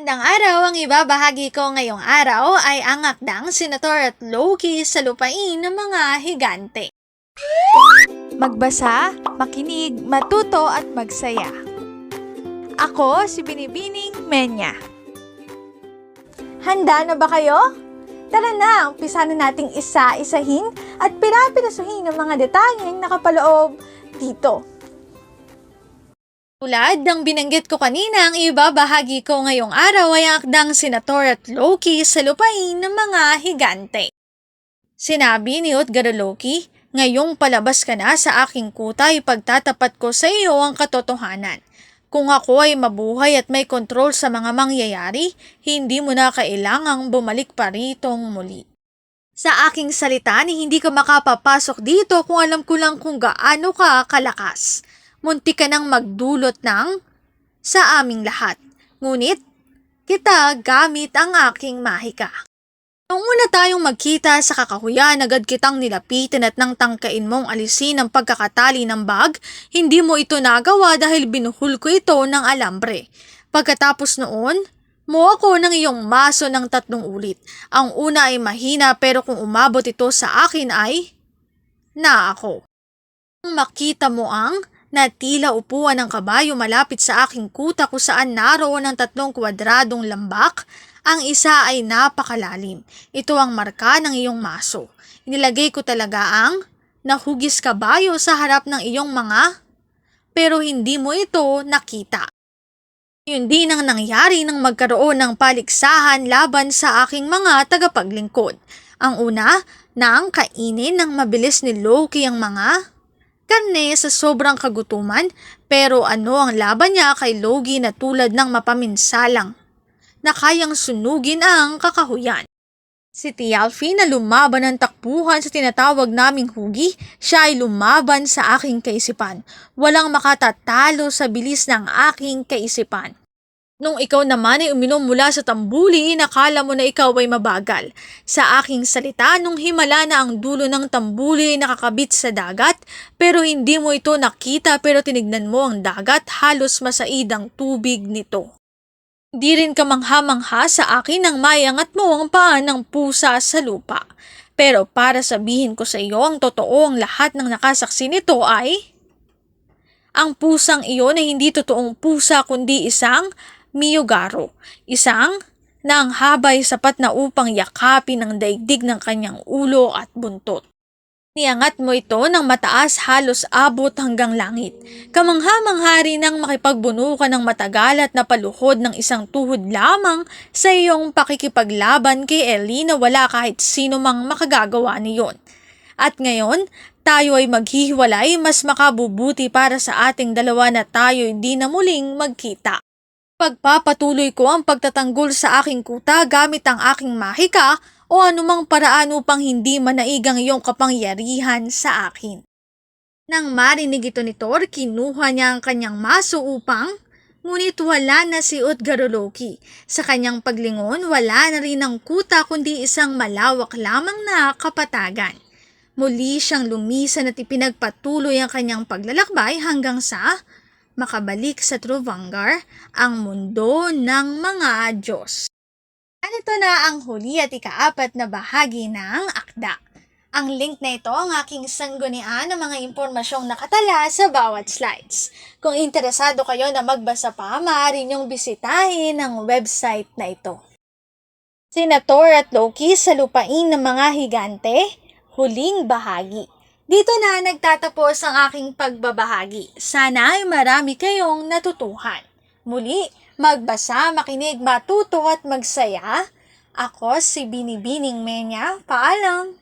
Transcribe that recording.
Magandang araw, ang ibabahagi ko ngayong araw ay ang akdang Senator at Loki sa lupain ng mga higante. Magbasa, makinig, matuto at magsaya. Ako si Binibining Menya. Handa na ba kayo? Tara na, umpisa na nating isa-isahin at pirapirasuhin ang mga detalyeng nakapaloob dito. Tulad ng binanggit ko kanina, ang ibabahagi ko ngayong araw ay ang akdang Senator at Loki sa lupain ng mga higante. Sinabi ni Utgaro Loki, ngayong palabas ka na sa aking kuta, ipagtatapat ko sa iyo ang katotohanan. Kung ako ay mabuhay at may kontrol sa mga mangyayari, hindi mo na kailangang bumalik pa ritong muli. Sa aking salita ni hindi ka makapapasok dito kung alam ko lang kung gaano ka kalakas. Munti ka nang magdulot ng sa aming lahat. Ngunit, kita gamit ang aking mahika. Nung una tayong magkita sa kakahuyan, agad kitang nilapitan at nang tangkain mong alisin ang pagkakatali ng bag, hindi mo ito nagawa dahil binuhol ko ito ng alambre. Pagkatapos noon, mo ako ng iyong maso ng 3 ulit. Ang una ay mahina pero kung umabot ito sa akin ay na ako. Makita mo ang na tila upuan ng kabayo malapit sa aking kuta kung saan naroon ang 3 kwadradong lambak. Ang isa ay napakalalim. Ito ang marka ng iyong maso. Inilagay ko talaga ang nahugis kabayo sa harap ng iyong mga pero hindi mo ito nakita. Yun din ang nangyari nang magkaroon ng paligsahan laban sa aking mga tagapaglingkod. Ang una, nang kainin ng mabilis ni Loki ang mga karne sa sobrang kagutuman, pero ano ang laban niya kay Loki na tulad ng mapaminsalang na kayang sunugin ang kakahuyan. Si Thialfi na lumaban ng takbuhan sa tinatawag naming hugi, siya ay lumaban sa aking kaisipan. Walang makatatalo sa bilis ng aking kaisipan. Nung ikaw naman ay uminom mula sa tambuli, nakala mo na ikaw ay mabagal. Sa aking salita, nung himala na ang dulo ng tambuli ay nakakabit sa dagat, pero hindi mo ito nakita pero tinignan mo ang dagat, halos masaid ang tubig nito. Di rin ka mangha-mangha sa akin nang maiangat mo ang paa ng pusa sa lupa. Pero para sabihin ko sa iyo ang totoo, ang lahat ng nakasaksi nito ay ang pusang iyon ay hindi totoong pusa kundi isang Miyugaro, isang nanghabay sapat na upang yakapin ang daigdig ng kanyang ulo at buntot. Niangat mo ito ng mataas halos abot hanggang langit. Kamangha-mangha rin ang makipagbuno ka ng matagal at napaluhod ng isang tuhod lamang sa iyong pakikipaglaban kay Ellie na wala kahit sino mang makagagawa niyon. At ngayon, tayo ay maghihiwalay, mas makabubuti para sa ating dalawa na tayo hindi na muling magkita. Pagpapatuloy ko ang pagtatanggol sa aking kuta gamit ang aking mahika o anumang paraan upang hindi manaigang iyong kapangyarihan sa akin. Nang marinig ito ni Thor, kinuha niya ang kanyang maso ngunit wala na si Utgaro Loki. Sa kanyang paglingon, wala na rin ang kuta kundi isang malawak lamang na kapatagan. Muli siyang lumisan at ipinagpatuloy ang kanyang paglalakbay hanggang sa makabalik sa Trovangar, ang mundo ng mga Diyos. Ito na ang huli at ika-4 na bahagi ng akda. Ang link na ito ang aking sanggunian ng mga impormasyong nakatala sa bawat slides. Kung interesado kayo na magbasa pa, maaari niyong bisitahin ang website na ito. Senator at Loki sa lupain ng mga higante, huling bahagi. Dito na nagtatapos ang aking pagbabahagi. Sana ay marami kayong natutuhan. Muli, magbasa, makinig, matuto at magsaya. Ako si Binibining Menya. Paalam!